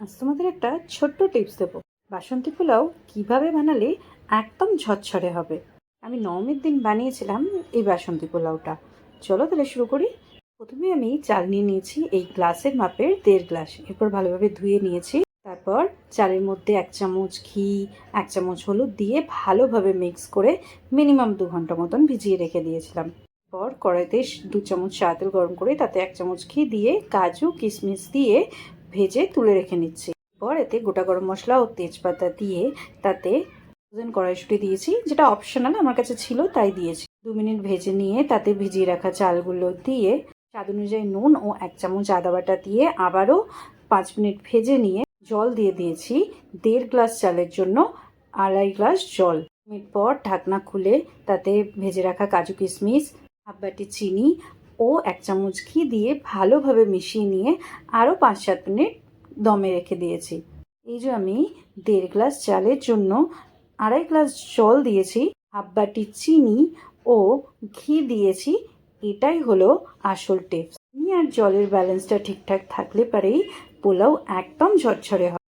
আজ তোমাদের একটা ছোট্ট টিপস দেবো। বাসন্তী পোলাও কিভাবে বানালে একদম ঝরঝরে হবে। আমি নবমীর দিন বানিয়েছিলাম এই বাসন্তী পোলাওটা। চলো তাহলে শুরু করি। প্রথমে আমি চাল নিয়ে নিয়েছি এই গ্লাসের মাপের 1.5 গ্লাস। এরপর ভালোভাবে ধুয়ে নিয়েছি। তারপর চালের মধ্যে 1 চামচ ঘি, 1 চামচ হলুদ দিয়ে ভালোভাবে মিক্স করে মিনিমাম 2 ঘন্টা মতন ভিজিয়ে রেখে দিয়েছিলাম। পর কড়াইতে 2 চামচ সাদা তেল গরম করে তাতে 1 চামচ ঘি দিয়ে কাজু কিশমিশ দিয়ে ভেজে তুলে রেখে নিচ্ছি। পর এতে গোটা গরম মশলা ও তেজপাতা দিয়ে তাতে কড়াইশুঁটি দিয়েছি, যেটা অপশনাল, আমার কাছে ছিল তাই দিয়েছি। 2 মিনিট ভেজে নিয়ে তাতে ভিজিয়ে রাখা চালগুলো দিয়ে স্বাদ অনুযায়ী নুন ও 1 চামচ আদা বাটা দিয়ে আবারও 5 মিনিট ভেজে নিয়ে জল দিয়ে দিয়েছি। 1.5 গ্লাস চালের জন্য 2.5 গ্লাস জল। মিনিট পর ঢাকনা খুলে তাতে ভেজে রাখা কাজু কিশমিশ, হাফ বাটি চিনি ও 1 চামচ ঘি দিয়ে ভালোভাবে মিশিয়ে নিয়ে আরও 5-7 মিনিট দমে রেখে দিয়েছি। এই যে আমি 1.5 গ্লাস চালের জন্য 2.5 গ্লাস জল দিয়েছি, হাফ বাটি চিনি ও ঘি দিয়েছি। এটাই হলো আসল টিপস। চিনি আর জলের ব্যালেন্সটা ঠিকঠাক থাকলে পারেই পোলাও একদম ঝরঝরে হয়।